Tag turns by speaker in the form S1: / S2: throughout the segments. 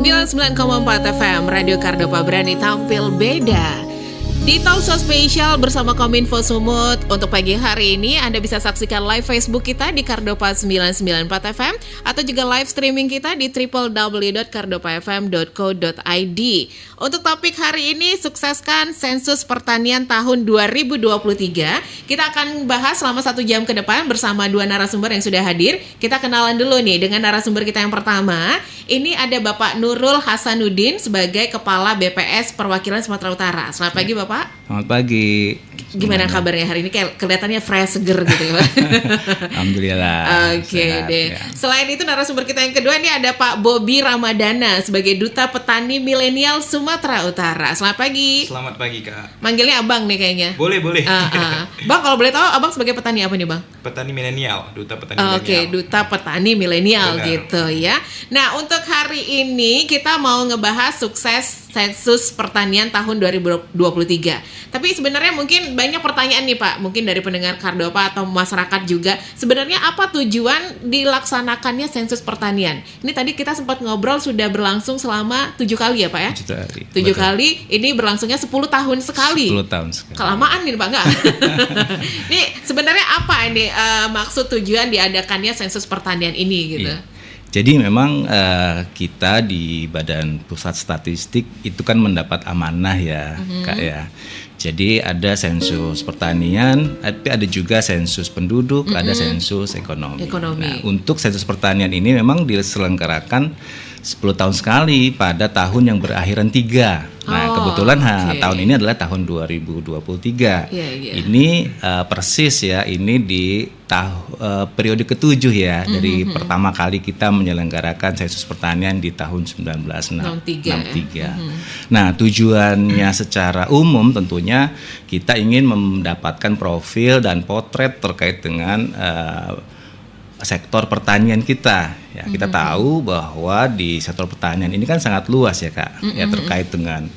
S1: 99,4 FM Radio Kardopa berani tampil beda di Talk Show Spesial bersama Kominfo Sumut. Untuk pagi hari ini Anda bisa saksikan live Facebook kita di Kardopa 994 FM atau juga live streaming kita di www.kardopafm.co.id. Untuk topik hari ini, sukseskan sensus pertanian tahun 2023. Kita akan bahas selama 1 jam ke depan bersama 2 narasumber yang sudah hadir. Kita kenalan dulu nih dengan narasumber kita yang pertama. Ini ada Bapak Nurul Hasanuddin sebagai Kepala BPS Perwakilan Sumatera Utara. Selamat pagi Bapak.
S2: Selamat pagi.
S1: Gimana kabarnya hari ini? Kayak kelihatannya fresh, seger gitu ya Pak.
S2: Alhamdulillah.
S1: Oke deh. Ya. Selain itu narasumber kita yang kedua ini ada Pak Bobi Ramadana sebagai Duta Petani Milenial Sumatera Utara. Selamat pagi.
S3: Selamat pagi Kak.
S1: Manggilnya Abang nih kayaknya.
S3: Boleh.
S1: Bang, kalau boleh tahu Abang sebagai petani apa nih Bang?
S3: Petani milenial, Duta Petani Milenial.
S1: Oke, Duta Petani Milenial gitu ya. Nah, untuk hari ini kita mau ngebahas sukses sensus pertanian tahun 2023. Tapi sebenarnya mungkin banyak pertanyaan nih Pak, mungkin dari pendengar Kardopa atau masyarakat juga. Sebenarnya apa tujuan dilaksanakannya sensus pertanian? Ini tadi kita sempat ngobrol sudah berlangsung selama 7 kali ya Pak ya? 7 kali, ini berlangsungnya 10 tahun sekali.
S2: 10 tahun sekali.
S1: Kelamaan nih Pak, enggak? Ini sebenarnya apa ini maksud tujuan diadakannya sensus pertanian ini gitu?
S2: Iya. Jadi memang kita di Badan Pusat Statistik itu kan mendapat amanah ya Kak ya. Jadi ada sensus pertanian, tapi ada juga sensus penduduk, ada sensus ekonomi. Nah, untuk sensus pertanian ini memang diselenggarakan 10 tahun sekali pada tahun yang berakhiran 3. Nah, kebetulan tahun ini adalah tahun 2023. Ini persis ya, ini di periode ke-7 ya, dari pertama kali kita menyelenggarakan sensus pertanian di tahun 1963. Nah, tujuannya secara umum tentunya kita ingin mendapatkan profil dan potret terkait dengan sektor pertanian kita. Ya, kita tahu bahwa di sektor pertanian ini kan sangat luas ya Kak. Ya, terkait dengan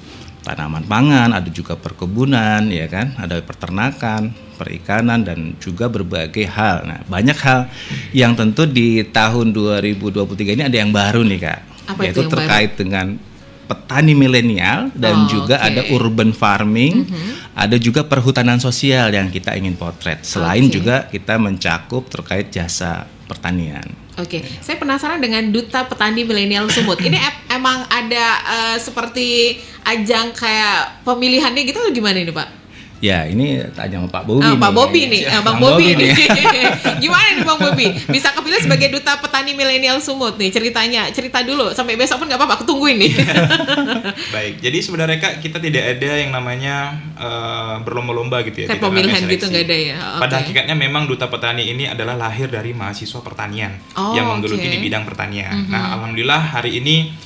S2: tanaman pangan, ada juga perkebunan, ya kan, ada peternakan, perikanan dan juga berbagai hal. Nah, banyak hal yang tentu di tahun 2023 ini ada yang baru nih Kak. Yaitu terkait dengan petani milenial dan juga ada urban farming, ada juga perhutanan sosial yang kita ingin potret. Selain juga kita mencakup terkait jasa pertanian.
S1: Saya penasaran dengan Duta Petani Milenial Sumut. Ini emang ada seperti ajang kayak pemilihannya gitu atau gimana ini Pak?
S2: Ya, ini tanya sama Pak Bobi.
S1: Pak Bobi nih, Bang Bobi nih. Gimana nih Bang Bobi? Bisa kepilih sebagai Duta Petani Milenial Sumut nih, cerita dulu. Sampai besok pun nggak apa-apa, aku tungguin nih.
S3: Baik, jadi sebenarnya Kak, kita tidak ada yang namanya berlomba-lomba gitu ya.
S1: Kayak pemilihan gitu nggak ada ya?
S3: Pada hakikatnya memang Duta Petani ini adalah lahir dari mahasiswa pertanian yang menggeluti di bidang pertanian. Nah, alhamdulillah hari ini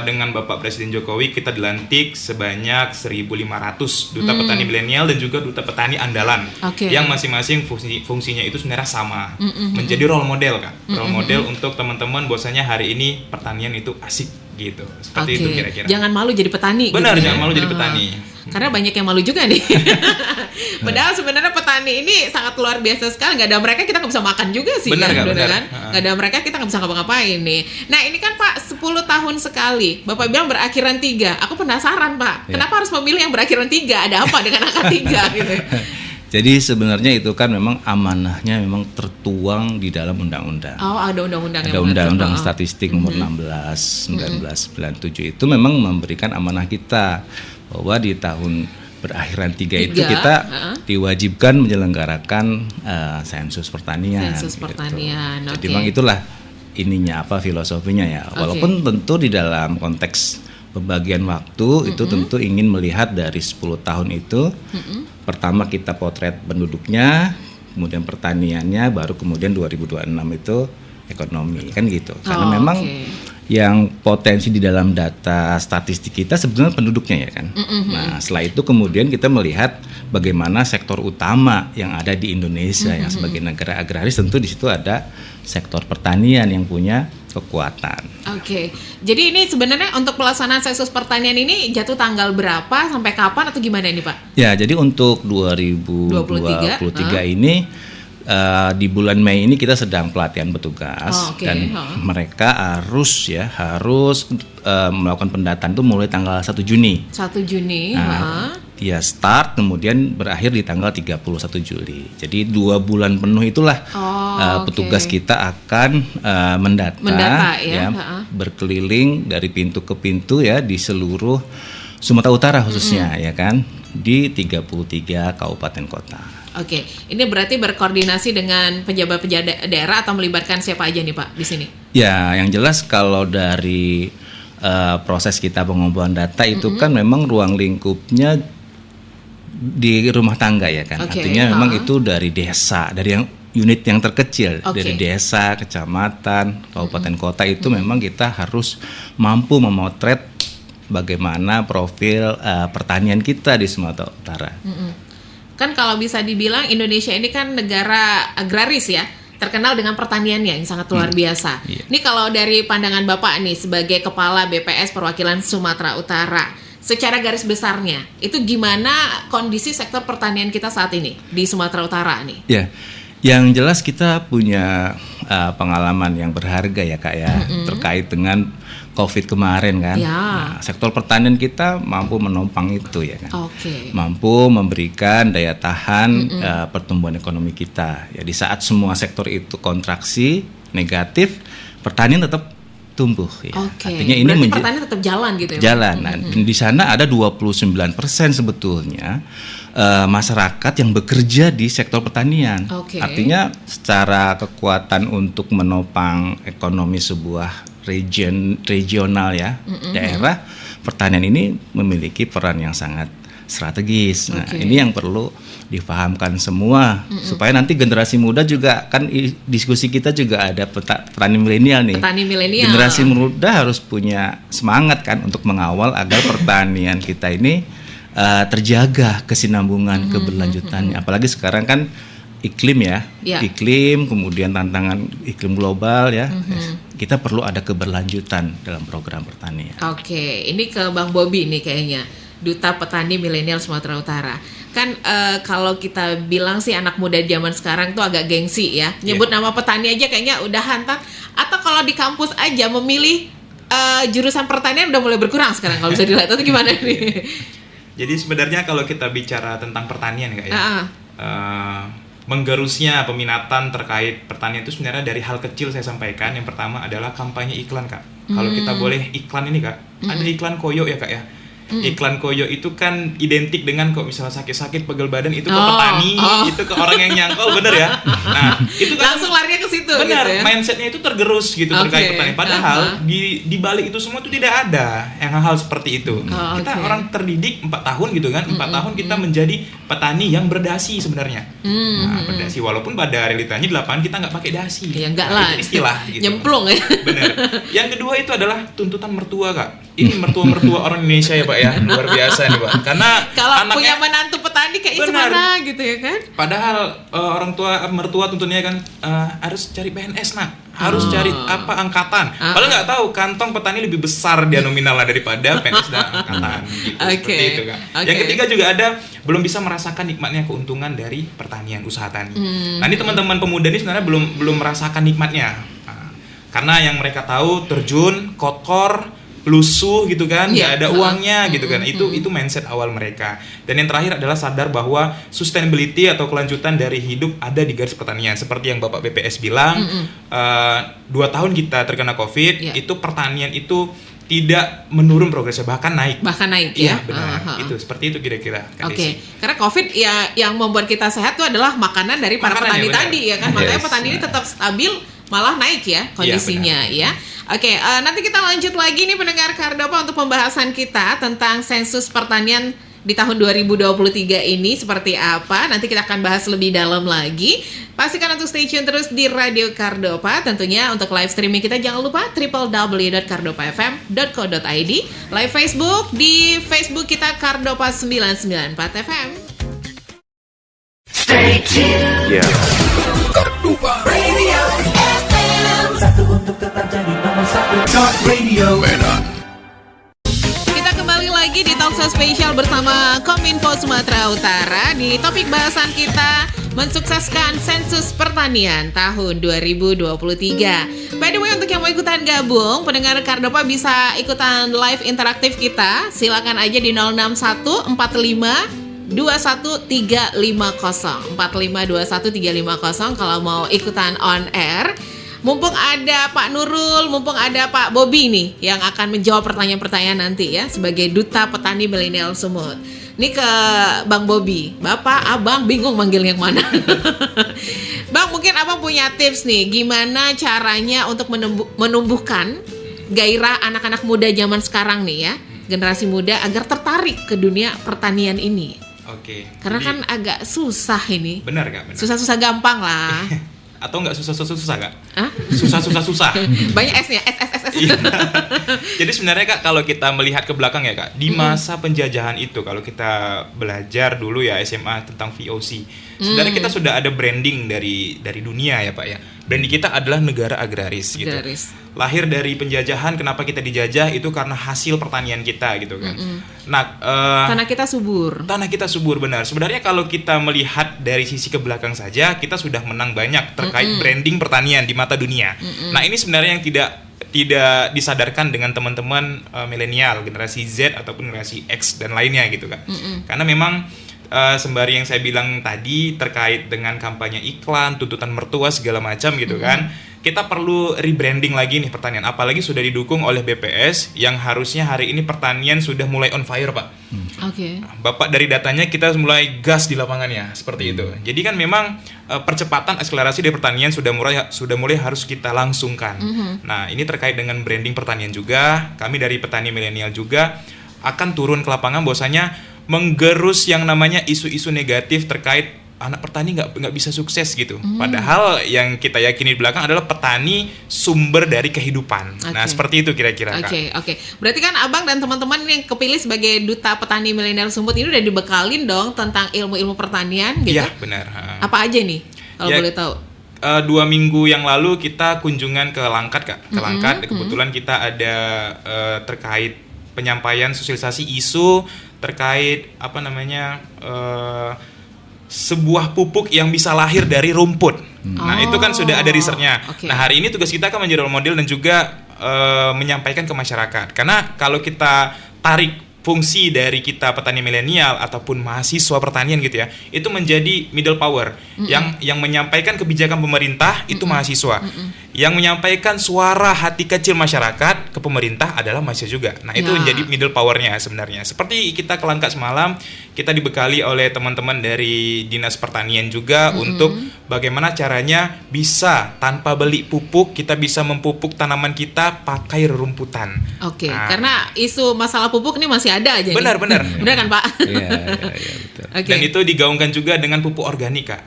S3: dengan Bapak Presiden Jokowi kita dilantik sebanyak 1.500 Duta Petani Milenial dan juga Duta Petani Andalan yang masing-masing fungsinya itu sebenarnya sama, menjadi role model Kak, role model untuk teman-teman bahwasanya hari ini pertanian itu asik gitu, seperti itu kira-kira.
S1: Jangan malu jadi petani.
S3: Benar,
S1: gitu
S3: jangan malu jadi petani.
S1: Karena banyak yang malu juga nih. Padahal sebenarnya petani ini sangat luar biasa sekali. Gak ada mereka kita nggak bisa makan juga sih.
S3: Benar
S1: kan?
S3: Benar.
S1: Gak ada mereka kita nggak bisa ngapa-ngapain nih. Nah ini kan Pak 10 tahun sekali. Bapak bilang berakhiran 3. Aku penasaran Pak. Kenapa harus memilih yang berakhiran 3? Ada apa dengan angka 3 gitu?
S2: Jadi sebenarnya itu kan memang amanahnya memang tertuang di dalam undang-undang.
S1: Ada undang-undang.
S2: Ada undang-undang statistik nomor 16 1997 itu memang memberikan amanah kita bahwa di tahun berakhiran 3 itu kita diwajibkan menyelenggarakan sensus pertanian.
S1: Sensus pertanian.
S2: Jadi memang itulah ininya filosofinya ya. Walaupun tentu di dalam konteks pembagian waktu itu tentu ingin melihat dari 10 tahun itu. Pertama kita potret penduduknya, kemudian pertaniannya, baru kemudian 2026 itu ekonomi, kan gitu. Karena memang yang potensi di dalam data statistik kita sebenarnya penduduknya ya kan. Nah, setelah itu kemudian kita melihat bagaimana sektor utama yang ada di Indonesia yang sebagai negara agraris, tentu di situ ada sektor pertanian yang punya kekuatan.
S1: Jadi ini sebenarnya untuk pelaksanaan sensus pertanian ini jatuh tanggal berapa, sampai kapan atau gimana ini Pak?
S2: Ya, jadi untuk 2023 ini di bulan Mei ini kita sedang pelatihan petugas dan mereka harus melakukan pendataan itu mulai tanggal 1 Juni.
S1: 1 Juni.
S2: Dia start kemudian berakhir di tanggal 31 Juli. Jadi 2 bulan penuh itulah petugas kita akan mendata ya, berkeliling dari pintu ke pintu ya di seluruh Sumatera Utara khususnya ya kan, di 33 kabupaten kota.
S1: Oke, ini berarti berkoordinasi dengan pejabat-pejabat daerah atau melibatkan siapa aja nih Pak di sini?
S2: Ya, yang jelas kalau dari proses kita pengumpulan data itu kan memang ruang lingkupnya di rumah tangga ya kan. Artinya memang itu dari desa, dari yang unit yang terkecil, dari desa, kecamatan, kabupaten kota itu memang kita harus mampu memotret bagaimana profil pertanian kita di Sumatera Utara.
S1: Kan kalau bisa dibilang Indonesia ini kan negara agraris ya, terkenal dengan pertaniannya yang sangat luar biasa. Ini kalau dari pandangan Bapak nih sebagai Kepala BPS Perwakilan Sumatera Utara, secara garis besarnya itu gimana kondisi sektor pertanian kita saat ini di Sumatera Utara nih?
S2: Ya, yang jelas kita punya pengalaman yang berharga ya Kak ya, terkait dengan COVID kemarin kan. Nah, sektor pertanian kita mampu menopang itu ya kan. Mampu memberikan daya tahan pertumbuhan ekonomi kita. Ya di saat semua sektor itu kontraksi negatif, pertanian tetap tumbuh ya.
S1: Artinya ini pertanian tetap jalan gitu ya.
S2: Jalan. Nah, di sana ada 29% sebetulnya masyarakat yang bekerja di sektor pertanian. Artinya secara kekuatan untuk menopang ekonomi sebuah regional ya, daerah, pertanian ini memiliki peran yang sangat strategis. Nah, ini yang perlu dipahamkan semua supaya nanti generasi muda juga kan diskusi kita juga ada petani milenial nih.
S1: Petani milenial.
S2: Generasi muda harus punya semangat kan untuk mengawal agar pertanian kita ini terjaga kesinambungan keberlanjutannya. Apalagi sekarang kan iklim ya, iklim kemudian tantangan iklim global ya. Kita perlu ada keberlanjutan dalam program pertanian.
S1: Ini ke Bang Bobi nih kayaknya, Duta Petani Milenial Sumatera Utara. Kan kalau kita bilang sih anak muda zaman sekarang tuh agak gengsi ya, nyebut nama petani aja kayaknya udah hantat. Atau kalau di kampus aja memilih jurusan pertanian udah mulai berkurang sekarang kalau bisa dilihat. Itu gimana nih?
S3: Jadi sebenarnya kalau kita bicara tentang pertanian Kak ya, menggerusnya peminatan terkait pertanian itu sebenarnya dari hal kecil saya sampaikan. Yang pertama adalah kampanye iklan Kak. Kalau kita boleh iklan ini Kak, ada iklan koyo ya Kak ya. Iklan koyo itu kan identik dengan kok misalnya sakit-sakit pegel badan itu ke petani, itu ke orang yang nyangkol, bener ya? Nah, itu kan
S1: langsung larinya ke situ.
S3: Benar,
S1: gitu ya?
S3: Mindsetnya itu tergerus gitu terkait petani. Padahal di balik itu semua itu tidak ada yang hal-hal seperti itu. Kita orang terdidik 4 tahun gitu kan, 4 tahun kita menjadi petani yang berdasi sebenarnya. Nah, berdasi walaupun pada realitanya di lapangan kita nggak pakai dasi.
S1: Ya enggak lah.
S3: Itu istilah gitu.
S1: Nyemplung ya.
S3: Benar. Yang kedua itu adalah tuntutan mertua Kak. Ini mertua-mertua orang Indonesia ya Pak ya, luar biasa nih Pak. Karena
S1: kalau punya menantu petani kayaknya gimana gitu ya kan?
S3: Padahal orang tua mertua tentunya kan harus cari PNS nak, harus cari apa angkatan. Padahal nggak tahu kantong petani lebih besar dia nominalnya daripada PNS dan angkatan. Gitu, seperti itu kan. Yang ketiga juga ada belum bisa merasakan nikmatnya keuntungan dari pertanian usaha tani. Nah ini teman-teman pemuda ini sebenarnya belum merasakan nikmatnya. Karena yang mereka tahu terjun kotor, lusuh gitu kan, nggak ada uangnya gitu kan. Itu mindset awal mereka. Dan yang terakhir adalah sadar bahwa sustainability atau kelanjutan dari hidup ada di garis pertanian. Seperti yang Bapak BPS bilang, 2 tahun kita terkena COVID, itu pertanian itu tidak menurun progresnya, bahkan naik.
S1: Ya.
S3: Iya benar. Itu seperti itu kira-kira.
S1: Karena COVID ya yang membuat kita sehat itu adalah makanan dari para petani tadi ya kan. Makanya petani ini tetap stabil, malah naik ya kondisinya ya. Nanti kita lanjut lagi nih pendengar Kardopa untuk pembahasan kita tentang sensus pertanian di tahun 2023 ini seperti apa. Nanti kita akan bahas lebih dalam lagi. Pastikan untuk stay tune terus di Radio Kardopa. Tentunya untuk live streaming kita jangan lupa www.kardopafm.co.id. Live Facebook di Facebook kita Kardopa 994 FM.
S4: Stay tuned. Kardopa Radio FM. Satu untuk tetap jadi nomor 1. Talk Radio Medan.
S1: Kita kembali lagi di Talkshow Spesial bersama Kominfo Sumatera Utara. Di topik bahasan kita mensukseskan sensus pertanian tahun 2023. By the way, untuk yang mau ikutan gabung, pendengar Kardopa bisa ikutan live interaktif kita. Silakan aja di 06145 21350 4521350 kalau mau ikutan on air. Mumpung ada Pak Nurul, mumpung ada Pak Bobby nih yang akan menjawab pertanyaan-pertanyaan nanti ya sebagai Duta Petani Milenial Sumut. Ini ke Bang Bobby. Bapak, Abang bingung manggil yang mana. Bang, mungkin Abang punya tips nih gimana caranya untuk menumbuhkan gairah anak-anak muda zaman sekarang nih ya, generasi muda agar tertarik ke dunia pertanian ini.
S3: Oke.
S1: Karena
S3: jadi,
S1: kan agak susah ini.
S3: Benar Kak, benar.
S1: Susah-susah gampang lah.
S3: Atau nggak susah-susah Kak?
S1: Hah?
S3: Susah-susah.
S1: Banyak S-nya, S.
S3: Iya. Jadi sebenarnya Kak, kalau kita melihat ke belakang ya Kak, di masa penjajahan itu, kalau kita belajar dulu ya SMA tentang VOC, sebenarnya kita sudah ada branding dari dunia ya Pak ya. Branding kita adalah negara agraris gitu. Lahir dari penjajahan, kenapa kita dijajah itu karena hasil pertanian kita gitu kan. Nah,
S1: tanah kita subur.
S3: Tanah kita subur, benar. Sebenarnya kalau kita melihat dari sisi ke belakang saja, kita sudah menang banyak terkait branding pertanian di mata dunia. Nah, ini sebenarnya yang tidak disadarkan dengan teman-teman milenial, generasi Z ataupun generasi X dan lainnya gitu kan. Karena memang sembari yang saya bilang tadi terkait dengan kampanye iklan, tuntutan mertua segala macam gitu kan, kita perlu rebranding lagi nih pertanian. Apalagi sudah didukung oleh BPS yang harusnya hari ini pertanian sudah mulai on fire Pak.
S1: Oke.
S3: Bapak, dari datanya kita mulai gas di lapangannya seperti itu. Jadi kan memang percepatan akselerasi dari pertanian sudah mulai harus kita langsungkan. Nah, ini terkait dengan branding pertanian juga. Kami dari petani milenial juga akan turun ke lapangan bahwasanya menggerus yang namanya isu-isu negatif terkait anak petani nggak bisa sukses gitu. Padahal yang kita yakini di belakang adalah petani sumber dari kehidupan. Nah, seperti itu kira-kira Kak.
S1: Oke. Berarti kan Abang dan teman-teman yang kepilih sebagai Duta Petani Milenial Sumut ini udah dibekalin dong tentang ilmu-ilmu pertanian gitu.
S3: Iya, benar.
S1: Apa aja nih kalau boleh tahu?
S3: 2 minggu yang lalu kita kunjungan ke Langkat Kak. Ke Langkat kebetulan kita ada terkait penyampaian sosialisasi isu terkait sebuah pupuk yang bisa lahir dari rumput. Nah, itu kan sudah ada risetnya. Nah, hari ini tugas kita akan menjadi role model dan juga menyampaikan ke masyarakat. Karena kalau kita tarik fungsi dari kita petani milenial ataupun mahasiswa pertanian gitu ya, itu menjadi middle power. Yang menyampaikan kebijakan pemerintah itu mahasiswa. Yang menyampaikan suara hati kecil masyarakat ke pemerintah adalah mahasiswa juga. Nah, itu menjadi middle powernya sebenarnya. Seperti kita ke Langkat semalam, kita dibekali oleh teman-teman dari Dinas Pertanian juga untuk bagaimana caranya bisa tanpa beli pupuk, kita bisa mempupuk tanaman kita pakai rerumputan.
S1: Oke, karena isu masalah pupuk ini masih ada aja.
S3: Benar.
S1: Benar kan Pak?
S2: Iya, betul.
S3: Dan itu digaungkan juga dengan pupuk organik Kak.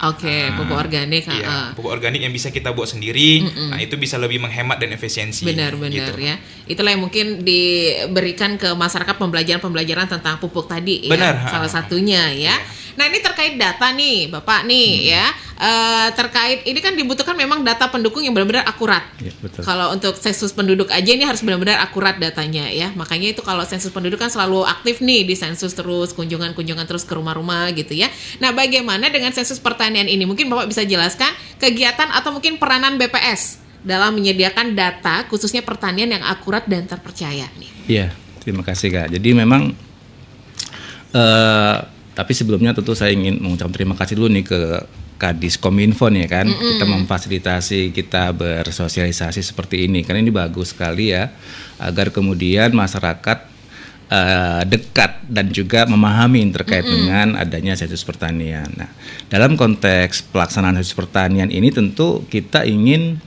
S1: Pupuk organik.
S3: Iya, pupuk organik yang bisa kita buat sendiri. Nah, itu bisa lebih menghemat dan efisiensi.
S1: Benar gitu. Ya. Itulah yang mungkin diberikan ke masyarakat pembelajaran tentang pupuk tadi ya.
S3: Benar.
S1: Salah satunya ya. Nah, ini terkait data nih Bapak nih ya. Terkait ini kan dibutuhkan memang data pendukung yang benar-benar akurat.
S2: Ya, betul.
S1: Kalau untuk sensus penduduk aja ini harus benar-benar akurat datanya ya. Makanya itu kalau sensus penduduk kan selalu aktif nih di sensus terus, kunjungan terus ke rumah-rumah gitu ya. Nah, bagaimana dengan sensus pertanian ini? Mungkin Bapak bisa jelaskan kegiatan atau mungkin peranan BPS dalam menyediakan data khususnya pertanian yang akurat dan terpercaya nih.
S2: Iya, terima kasih Kak. Jadi memang tapi sebelumnya tentu saya ingin mengucapkan terima kasih dulu nih ke Kadis Kominfo nih kan. Kita memfasilitasi, kita bersosialisasi seperti ini. Karena ini bagus sekali ya, agar kemudian masyarakat dekat dan juga memahami terkait dengan adanya sensus pertanian. Nah, dalam konteks pelaksanaan sensus pertanian ini tentu kita ingin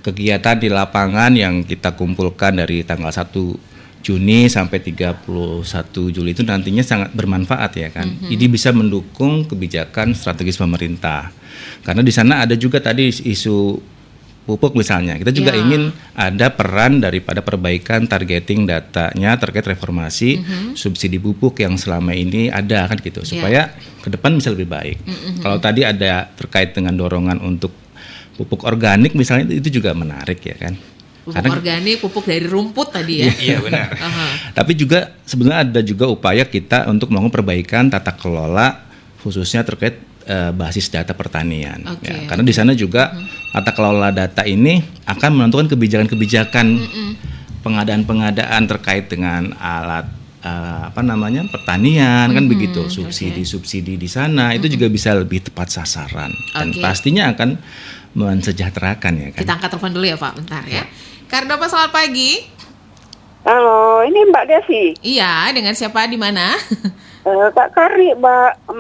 S2: kegiatan di lapangan yang kita kumpulkan dari tanggal 1 Juni sampai 31 Juli itu nantinya sangat bermanfaat ya kan. Ini bisa mendukung kebijakan strategis pemerintah. Karena di sana ada juga tadi isu pupuk misalnya. Kita juga ingin ada peran daripada perbaikan targeting datanya terkait reformasi subsidi pupuk yang selama ini ada kan gitu. Supaya ke depan bisa lebih baik. Kalau tadi ada terkait dengan dorongan untuk pupuk organik misalnya, itu juga menarik ya kan.
S1: Pupuk organik, pupuk dari rumput tadi ya.
S3: Iya benar.
S2: Tapi juga sebenarnya ada juga upaya kita untuk melakukan perbaikan tata kelola khususnya terkait basis data pertanian. Ya, karena di sana juga tata kelola data ini akan menentukan kebijakan-kebijakan pengadaan-pengadaan terkait dengan alat pertanian kan begitu, subsidi di sana itu juga bisa lebih tepat sasaran dan pastinya akan mensejahterakan ya kan.
S1: Kita angkat telepon dulu ya Pak, bentar ya. Kardopa, selamat pagi.
S5: Halo, ini Mbak Desi.
S1: Iya, dengan siapa, di mana?
S5: Kak Kari, Mbak,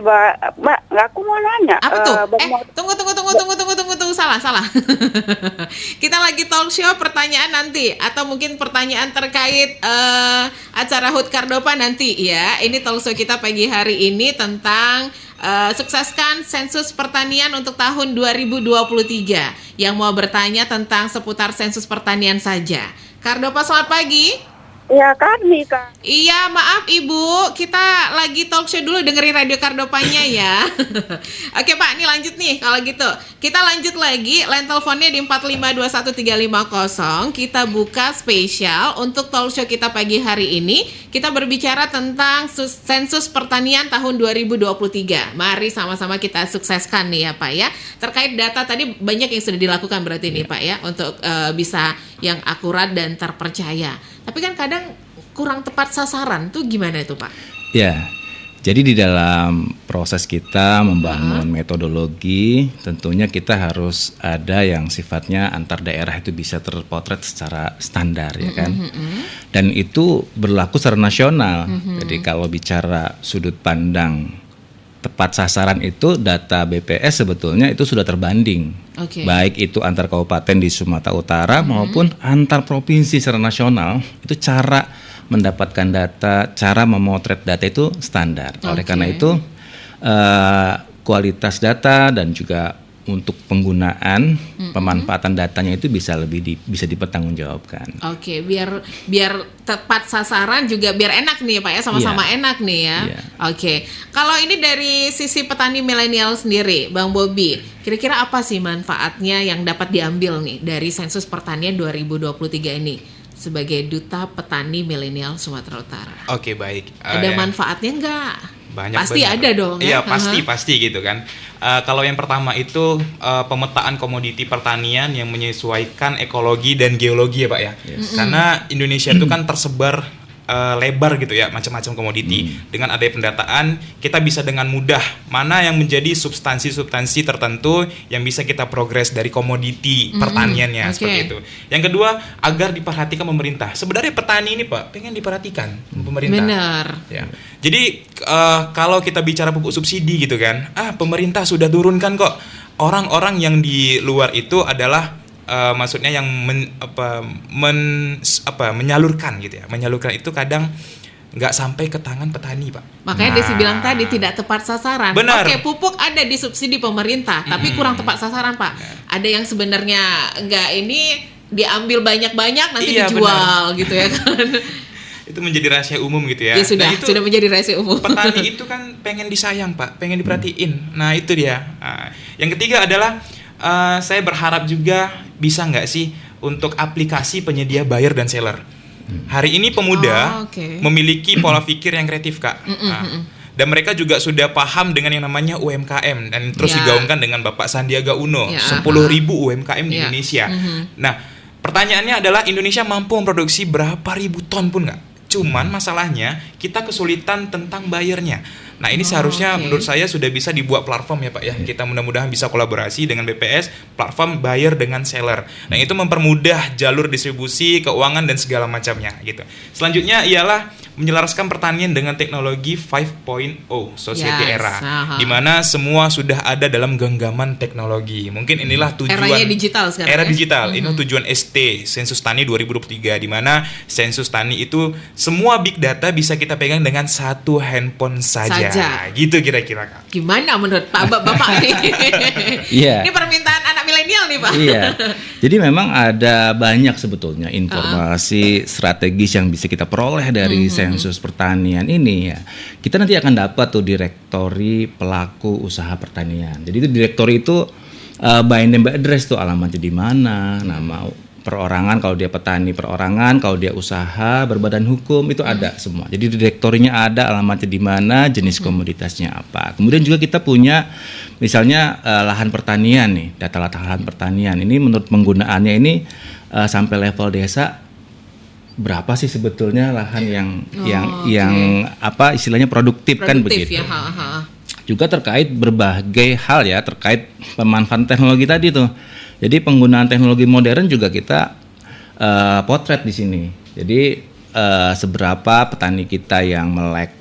S5: aku mau nanya.
S1: Apa tuh? Tunggu, salah. Kita lagi talk show, pertanyaan nanti, atau mungkin pertanyaan terkait acara HUT Kardopa nanti ya. Ini talk show kita pagi hari ini tentang sukseskan sensus pertanian untuk tahun 2023. Yang mau bertanya tentang seputar sensus pertanian saja. Kardopa, selamat pagi.
S5: Ya kami Kak.
S1: Iya, maaf Ibu, kita lagi talk show dulu, dengerin Radio Kardopanya ya. Oke Pak, ini lanjut nih kalau gitu. Kita lanjut lagi, line teleponnya di 4521350. Kita buka spesial untuk talk show kita pagi hari ini. Kita berbicara tentang sensus pertanian tahun 2023. Mari sama-sama kita sukseskan nih ya Pak ya. Terkait data tadi banyak yang sudah dilakukan berarti nih Pak ya, untuk bisa yang akurat dan terpercaya. Tapi kan kadang kurang tepat sasaran tuh gimana itu Pak?
S2: Ya, jadi di dalam proses kita membangun metodologi, tentunya kita harus ada yang sifatnya antar daerah itu bisa terpotret secara standar ya kan. Dan itu berlaku secara nasional. Jadi kalau bicara sudut pandang tepat sasaran itu, data BPS sebetulnya itu sudah terbanding. Baik itu antar kabupaten di Sumatera Utara maupun antar provinsi secara nasional, itu cara mendapatkan data, cara memotret data itu standar. Oleh karena itu kualitas data dan juga untuk penggunaan pemanfaatan datanya itu bisa dipertanggungjawabkan. Oke,
S1: biar tepat sasaran juga biar enak nih Pak ya, sama-sama enak nih ya. Oke. Kalau ini dari sisi petani milenial sendiri, Bang Bobi, kira-kira apa sih manfaatnya yang dapat diambil nih dari sensus pertanian 2023 ini sebagai duta petani milenial Sumatera Utara?
S3: Oke, baik.
S1: Ada manfaatnya enggak?
S3: Banyak,
S1: pasti ada dong
S3: ya. Iya, pasti gitu kan. Kalau yang pertama itu pemetaan komoditi pertanian yang menyesuaikan ekologi dan geologi ya Pak ya. Karena Indonesia itu kan tersebar lebar gitu ya, macam-macam komoditi. Dengan adanya pendataan, kita bisa dengan mudah mana yang menjadi substansi-substansi tertentu yang bisa kita progres dari komoditi pertaniannya, seperti itu. Yang kedua, agar diperhatikan pemerintah. Sebenarnya petani ini Pak pengen diperhatikan pemerintah.
S1: Benar.
S3: Ya. Jadi kalau kita bicara pupuk subsidi gitu kan, pemerintah sudah turunkan kok. Orang-orang yang di luar itu adalah maksudnya yang menyalurkan gitu ya. Menyalurkan itu kadang nggak sampai ke tangan petani Pak.
S1: Makanya Desi bilang tadi tidak tepat sasaran.
S3: Benar.
S1: Oke, pupuk ada di subsidi pemerintah, tapi kurang tepat sasaran Pak. Ada yang sebenarnya nggak ini diambil banyak-banyak nanti dijual gitu ya kan.
S3: Itu menjadi rahasia umum gitu ya.
S1: Ya sudah, itu sudah menjadi rahasia umum.
S3: Petani itu kan pengen disayang Pak, pengen diperhatiin. Nah itu dia. Yang ketiga adalah saya berharap juga bisa nggak sih untuk aplikasi penyedia buyer dan seller. Hari ini pemuda memiliki pola pikir yang kreatif Kak. Dan mereka juga sudah paham dengan yang namanya UMKM dan terus digaungkan dengan Bapak Sandiaga Uno, 10.000 UMKM di Indonesia. Nah, pertanyaannya adalah Indonesia mampu memproduksi berapa ribu ton pun nggak? Cuman masalahnya kita kesulitan tentang bayarnya. Nah ini seharusnya menurut saya sudah bisa dibuat platform ya Pak ya. Kita mudah-mudahan bisa kolaborasi dengan BPS, platform buyer dengan seller. Nah itu mempermudah jalur distribusi, keuangan dan segala macamnya gitu. Selanjutnya ialah menyelaraskan pertanian dengan teknologi 5.0 Society Era, di mana semua sudah ada dalam genggaman teknologi. Mungkin inilah tujuan
S1: eranya digital sekarang.
S3: Era digital. Ini tujuan ST Sensus Tani 2023, di mana Sensus Tani itu semua big data bisa kita pegang dengan satu handphone saja. Gitu kira-kira Kak.
S1: Gimana menurut Bapak nih? Ini permintaan anak milenial nih Pak.
S2: Iya. Jadi memang ada banyak sebetulnya informasi strategis yang bisa kita peroleh dari sensus pertanian ini ya. Kita nanti akan dapat tuh direktori pelaku usaha pertanian. Jadi itu direktori itu by name by address tuh, alamatnya di mana, nama perorangan kalau dia petani perorangan, kalau dia usaha berbadan hukum itu ada semua. Jadi direktorinya ada, alamatnya di mana, jenis komoditasnya apa. Kemudian juga kita punya misalnya lahan pertanian nih, data lahan pertanian ini menurut penggunaannya ini sampai level desa berapa sih sebetulnya lahan yang apa istilahnya produktif kan begitu.
S1: Ya,
S2: Juga terkait berbagai hal ya, terkait pemanfaatan teknologi tadi tuh. Jadi penggunaan teknologi modern juga kita potret di sini. Jadi seberapa petani kita yang melek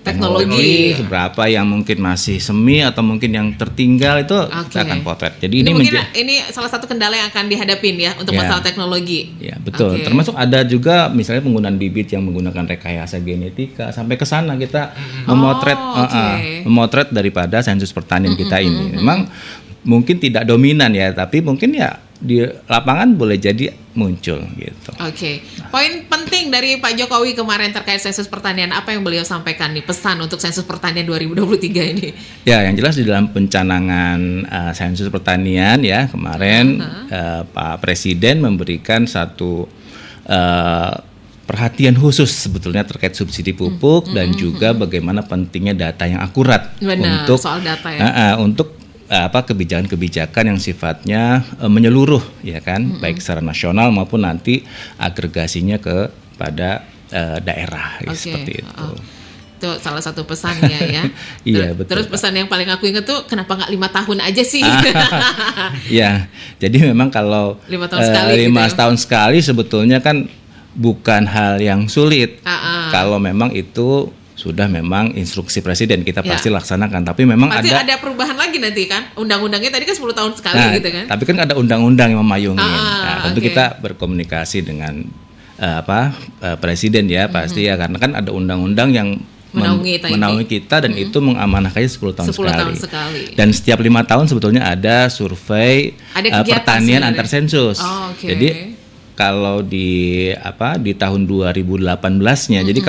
S2: teknologi, seberapa yang mungkin masih semi atau mungkin yang tertinggal itu kita akan potret. Jadi
S1: ini salah satu kendala yang akan dihadapin ya untuk masalah teknologi.
S2: Ya betul. Termasuk ada juga misalnya penggunaan bibit yang menggunakan rekayasa genetika, sampai ke sana kita memotret daripada sensus pertanian kita ini. Memang mungkin tidak dominan ya, tapi mungkin ya di lapangan boleh jadi muncul gitu.
S1: Poin penting dari Pak Jokowi kemarin terkait sensus pertanian, apa yang beliau sampaikan nih, pesan untuk sensus pertanian 2023 ini?
S2: Ya, yang jelas di dalam pencanangan sensus pertanian ya kemarin Pak Presiden memberikan satu perhatian khusus sebetulnya terkait subsidi pupuk dan juga bagaimana pentingnya data yang akurat.
S1: Benar, untuk soal data ya.
S2: Untuk kebijakan-kebijakan yang sifatnya menyeluruh ya kan, baik secara nasional maupun nanti agregasinya kepada daerah seperti itu.
S1: Itu salah satu pesannya ya.
S2: Iya, betul.
S1: Terus pesan yang paling aku ingat tuh, kenapa nggak 5 tahun aja sih?
S2: Ya, jadi memang kalau
S1: 5 tahun sekali
S2: 5 tahun sekali sebetulnya kan bukan hal yang sulit. Kalau memang itu sudah memang instruksi presiden, kita pasti laksanakan. Tapi memang
S1: pasti ada perubahan lagi nanti kan? Undang-undangnya tadi kan 10 tahun sekali gitu kan?
S2: Tapi kan ada undang-undang yang memayungi. Tentu kita berkomunikasi dengan presiden ya pasti ya, karena kan ada undang-undang yang menaungi kita dan itu mengamanahkannya 10 tahun sekali. Dan setiap 5 tahun sebetulnya ada survei pertanian antar sensus. Jadi kalau di tahun 2018-nya, jadi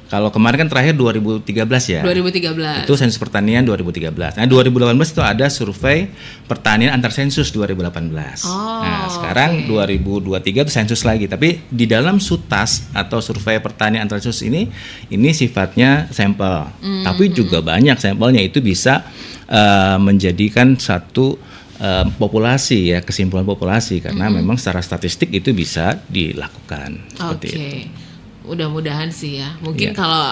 S2: kalau kemarin kan terakhir 2013 ya.
S1: 2013.
S2: Itu sensus pertanian 2013. Nah, 2018 itu ada survei pertanian antar sensus 2018. Nah, sekarang 2023 itu sensus lagi. Tapi di dalam SUTAS atau survei pertanian antar sensus ini sifatnya sampel. Tapi juga banyak sampelnya, itu bisa menjadikan satu populasi ya, kesimpulan populasi, karena memang secara statistik itu bisa dilakukan seperti itu.
S1: Mudah-mudahan sih ya. Mungkin kalau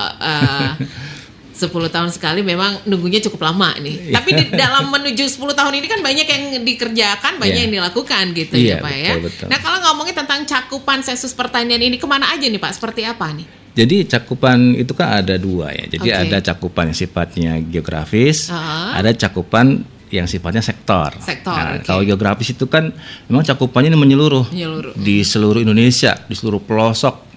S1: 10 tahun sekali memang nunggunya cukup lama nih. Tapi di dalam menuju 10 tahun ini kan banyak yang dikerjakan, banyak yang dilakukan gitu ya Pak ya.
S2: Betul.
S1: Nah, kalau ngomongin tentang cakupan sensus pertanian ini, kemana aja nih Pak? Seperti apa nih?
S2: Jadi cakupan itu kan ada 2 ya. Jadi ada cakupan yang sifatnya geografis, ada cakupan yang sifatnya sektor. Nah, kalau geografis itu kan memang cakupannya ini menyeluruh. Di seluruh Indonesia, di seluruh pelosok.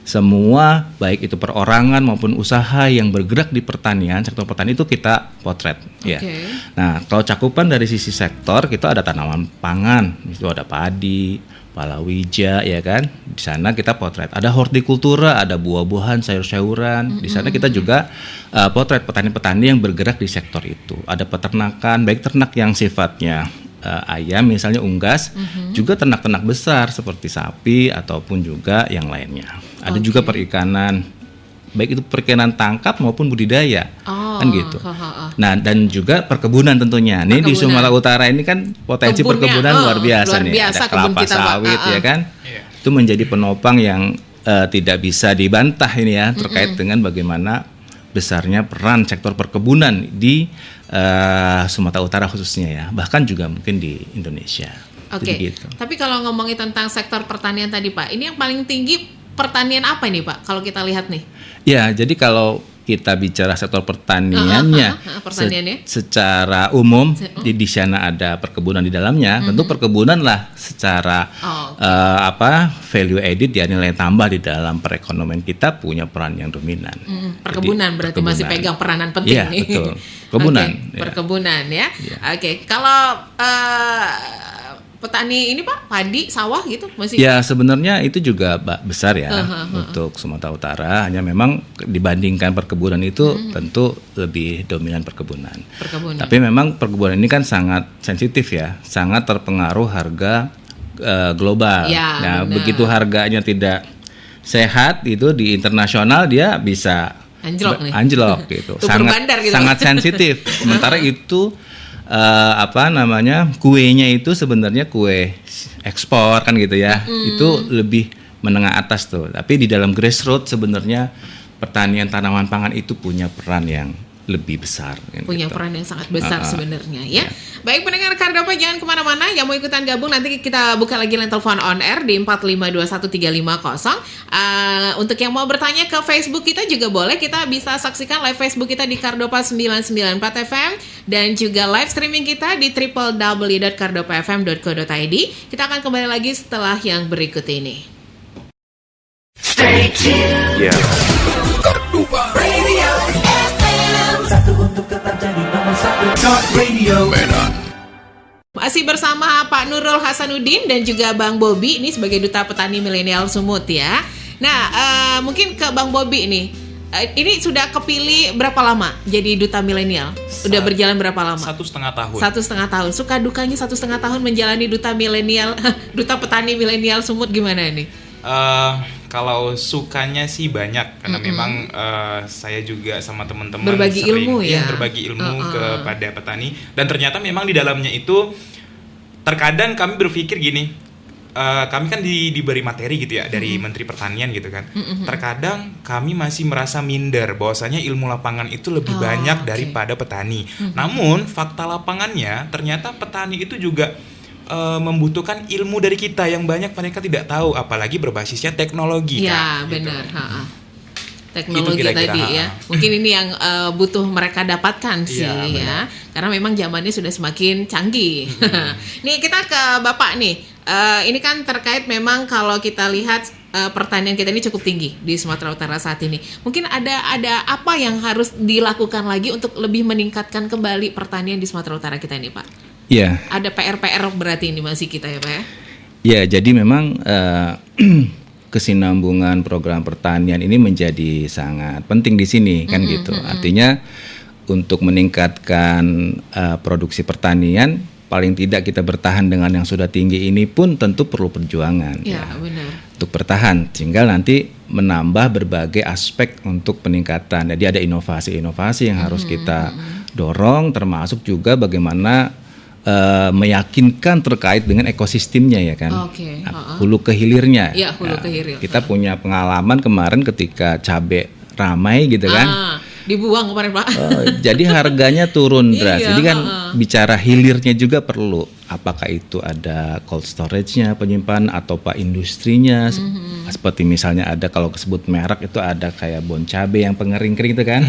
S2: Semua baik itu perorangan maupun usaha yang bergerak di pertanian, sektor pertanian itu kita potret ya. Nah, kalau cakupan dari sisi sektor, kita ada tanaman pangan, itu ada padi, palawija ya kan. Di sana kita potret. Ada hortikultura, ada buah-buahan, sayur-sayuran. Di sana kita juga potret petani-petani yang bergerak di sektor itu. Ada peternakan, baik ternak yang sifatnya ayam misalnya unggas, juga ternak-ternak besar seperti sapi ataupun juga yang lainnya. Ada juga perikanan, baik itu perikanan tangkap maupun budidaya, kan gitu. Nah, dan juga perkebunan tentunya. Nih di Sumatera Utara ini kan potensi perkebunan luar biasa nih. Ada kelapa sawit ya kan. Itu menjadi penopang yang tidak bisa dibantah ini ya, terkait dengan bagaimana besarnya peran sektor perkebunan di Sumatera Utara khususnya ya, bahkan juga mungkin di Indonesia. Gitu.
S1: Tapi kalau ngomongin tentang sektor pertanian tadi Pak, ini yang paling tinggi pertanian apa nih Pak, kalau kita lihat nih? Ya, jadi kalau kita bicara sektor pertaniannya, secara umum di sana ada perkebunan di dalamnya. Tentu perkebunan lah secara value added ya, nilai tambah di dalam perekonomian kita punya peran yang dominan. Perkebunan berarti masih pegang peranan penting
S2: ya,
S1: nih.
S2: Betul. Perkebunan.
S1: Perkebunan ya. Kalau petani ini Pak, padi, sawah gitu masih? Ya, sebenarnya itu juga besar ya untuk Sumatera Utara. Hanya memang dibandingkan perkebunan itu tentu lebih dominan perkebunan. Tapi memang perkebunan ini kan sangat sensitif ya, sangat terpengaruh harga global. Nah, begitu harganya tidak sehat itu di internasional dia bisa anjlok gitu. Sangat sensitif. Sementara itu
S2: kuenya itu sebenarnya kue ekspor kan gitu ya. Itu lebih menengah atas tuh. Tapi di dalam grassroots sebenarnya pertanian tanaman pangan itu punya peran yang lebih besar.
S1: Punya
S2: gitu.
S1: peran yang sangat besar sebenarnya ya. Baik pendengar Kardopa, jangan kemana-mana. Yang mau ikutan gabung nanti kita buka lagi line telepon on air di 4521350. Untuk yang mau bertanya ke Facebook kita juga boleh. Kita bisa saksikan live Facebook kita di Kardopa 994 FM dan juga live streaming kita di www.kardopafm.co.id. Kita akan kembali lagi setelah yang berikut ini.
S4: Stay tuned. Yeah. Kardupa Radio FM. Satu untuk tetap jadi nomor satu. Talk Radio Medan.
S1: Masih bersama Pak Nurul Hasanuddin dan juga Bang Bobi ini sebagai Duta Petani Milenial Sumut ya. Nah, mungkin ke Bang Bobi nih. Ini sudah kepilih berapa lama jadi Duta Milenial? Udah berjalan berapa lama?
S3: 1,5 tahun.
S1: 1,5 tahun. Suka dukanya 1,5 tahun menjalani Duta Milenial, Duta Petani Milenial Sumut gimana nih?
S3: Kalau sukanya sih banyak karena memang saya juga sama teman-teman
S1: berbagi
S3: sering
S1: ilmu ya,
S3: berbagi ilmu kepada petani dan ternyata memang di dalamnya itu terkadang kami berpikir gini, kami kan diberi materi gitu ya dari Menteri Pertanian gitu kan. Terkadang kami masih merasa minder bahwasanya ilmu lapangan itu lebih banyak daripada petani. Namun fakta lapangannya ternyata petani itu juga membutuhkan ilmu dari kita yang banyak mereka tidak tahu, apalagi berbasisnya teknologi
S1: ya,
S3: kan.
S1: benar.
S3: Gitu.
S1: Teknologi
S3: Itu kira-kira,
S1: tadi ya. Mungkin ini yang butuh mereka dapatkan sih
S3: Iya,
S1: ya. Karena memang zamannya sudah semakin canggih. Nih kita ke Bapak nih. Ini kan terkait memang kalau kita lihat pertanian kita ini cukup tinggi di Sumatera Utara saat ini. Mungkin ada apa yang harus dilakukan lagi untuk lebih meningkatkan kembali pertanian di Sumatera Utara kita ini, Pak?
S2: Iya.
S1: Ada PR berarti ini masih kita ya, Pak ya?
S2: Ya, jadi memang kesinambungan program pertanian ini menjadi sangat penting di sini kan gitu. Artinya untuk meningkatkan produksi pertanian, paling tidak kita bertahan dengan yang sudah tinggi ini pun tentu perlu perjuangan
S1: ya. Benar.
S2: Untuk bertahan, sehingga nanti menambah berbagai aspek untuk peningkatan. Jadi ada inovasi-inovasi yang harus kita dorong, termasuk juga bagaimana meyakinkan terkait dengan ekosistemnya ya kan. Hulu ke hilirnya.
S1: Ya, hulu ke hilir.
S2: Kita punya pengalaman kemarin ketika cabai ramai gitu kan.
S1: Dibuang kemarin Pak.
S2: Jadi harganya turun deras.
S1: Iya,
S2: Jadi kan bicara hilirnya juga perlu. Apakah itu ada cold storage-nya, penyimpan atau pak industrinya. Seperti misalnya ada kalau disebut merek itu ada kayak bon cabai yang pengering-kering itu kan.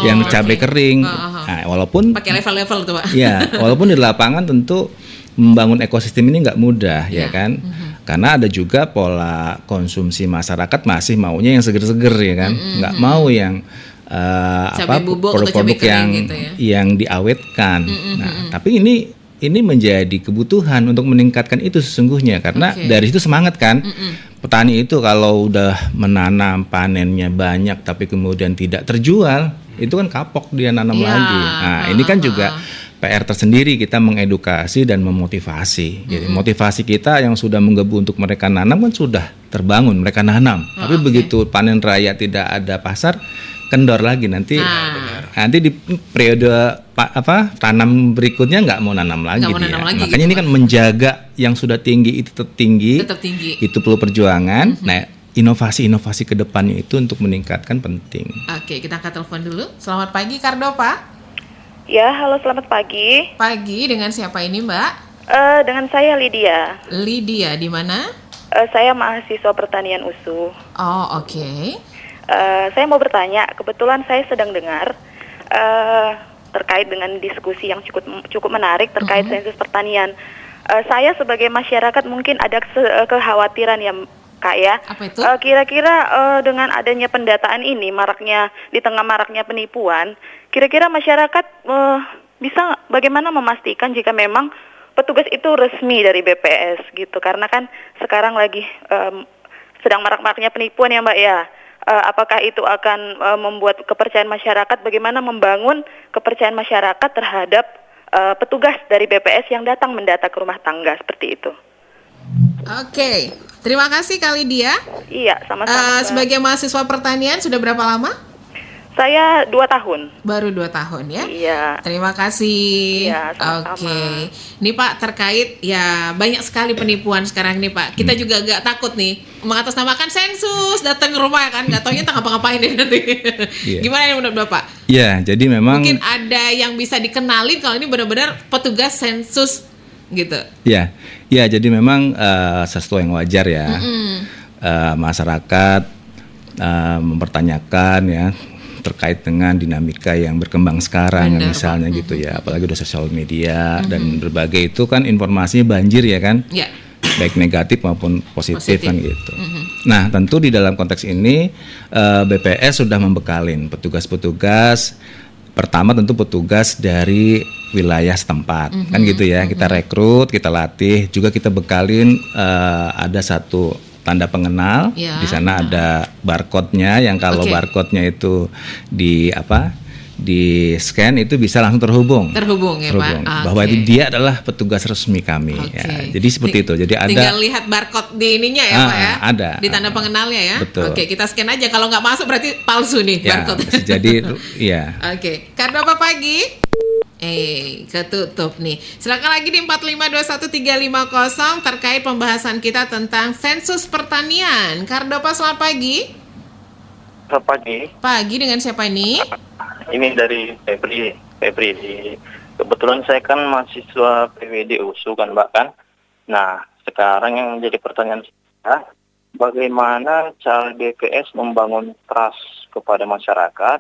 S2: Yang cabai kering. Nah, walaupun
S1: pakai level-level tuh Pak.
S2: Ya, walaupun di lapangan tentu membangun ekosistem ini nggak mudah ya kan. Karena ada juga pola konsumsi masyarakat masih maunya yang seger-seger ya kan. Nggak mau yang produk-produk yang diawetkan. Nah, tapi ini menjadi kebutuhan untuk meningkatkan itu sesungguhnya karena dari situ semangat kan. Petani itu kalau udah menanam panennya banyak tapi kemudian tidak terjual, itu kan kapok dia nanam lagi. Nah, ini kan juga PR tersendiri kita mengedukasi dan memotivasi. Jadi motivasi kita yang sudah menggebu untuk mereka nanam kan sudah terbangun, mereka nanam. Tapi begitu panen raya tidak ada pasar, kendor lagi nanti di periode tanam berikutnya nggak mau nanam lagi dia. Makanya ini kan menjaga yang sudah tinggi itu tetap tinggi. Itu perlu perjuangan. Nah, inovasi-inovasi ke depannya itu untuk meningkatkan penting.
S1: Oke, kita angkat telepon dulu. Selamat pagi Kardopa.
S5: Ya, halo selamat pagi.
S1: Pagi, dengan siapa ini Mbak?
S5: Dengan saya Lydia.
S1: Lydia, di mana?
S5: Saya mahasiswa pertanian USU.
S1: Oh, oke.
S5: Saya mau bertanya, kebetulan saya sedang dengar terkait dengan diskusi yang cukup menarik terkait sensus pertanian. Saya sebagai masyarakat mungkin ada kekhawatiran ya Kak ya.
S1: Apa itu?
S5: Kira-kira dengan adanya pendataan ini, di tengah maraknya penipuan, kira-kira masyarakat bisa bagaimana memastikan jika memang petugas itu resmi dari BPS gitu? Karena kan sekarang lagi sedang marak-maraknya penipuan ya Mbak ya. Apakah itu akan membuat kepercayaan masyarakat, bagaimana membangun kepercayaan masyarakat terhadap petugas dari BPS yang datang mendata ke rumah tangga seperti itu?
S1: Oke, terima kasih Kak Lydia.
S5: Iya, sama-sama.
S1: Sebagai mahasiswa pertanian sudah berapa lama?
S5: Saya 2 tahun.
S1: Baru 2 tahun ya?
S5: Iya.
S1: Terima kasih.
S5: Iya, sama-sama.
S1: Oke. Ini Pak terkait ya banyak sekali penipuan sekarang nih Pak. Kita juga agak takut nih mengatasnamakan sensus, datang ke rumah kan, nggak taunya tak ngapa-ngapain deh nanti.
S2: Iya.
S1: Gimana nih menurut Bapak?
S2: Ya, jadi memang
S1: Mungkin ada yang bisa dikenalin kalau ini benar-benar petugas sensus gitu.
S2: ya, jadi memang sesuatu yang wajar ya. Masyarakat mempertanyakan ya terkait dengan dinamika yang berkembang sekarang
S1: Benar,
S2: misalnya gitu ya, apalagi udah sosial media dan berbagai itu kan informasinya banjir ya kan,
S1: Ya.
S2: baik negatif maupun positif kan gitu. Nah tentu di dalam konteks ini BPS sudah membekalin petugas-petugas. Pertama tentu petugas dari wilayah setempat kan gitu ya, kita rekrut, kita latih, juga kita bekalin ada satu tanda pengenal.
S1: Ya.
S2: Di sana ada barcode-nya yang kalau
S1: Oke.
S2: barcode-nya itu di scan itu bisa langsung terhubung
S1: Terhubung ya Pak.
S2: bahwa
S1: Oke.
S2: itu dia adalah petugas resmi kami
S1: Oke.
S2: ya. Jadi seperti itu. Jadi ada
S1: Tinggal lihat barcode di ininya ya Pak ya.
S2: ada.
S1: Di tanda pengenalnya ya.
S2: Betul.
S1: Oke, kita scan aja. Kalau nggak masuk berarti palsu nih
S2: ya,
S1: barcode.
S2: jadi ya.
S1: Oke, kartu apa pagi? Ketutup nih. Silakan lagi di 4521350 terkait pembahasan kita tentang sensus pertanian. Kardo apa selamat pagi?
S6: Selamat pagi.
S1: Pagi dengan siapa ini?
S6: Ini dari Febri. Kebetulan saya kan mahasiswa PWD USU kan Mbak kan. Nah, sekarang yang menjadi pertanyaan saya, bagaimana cara BPS membangun trust kepada masyarakat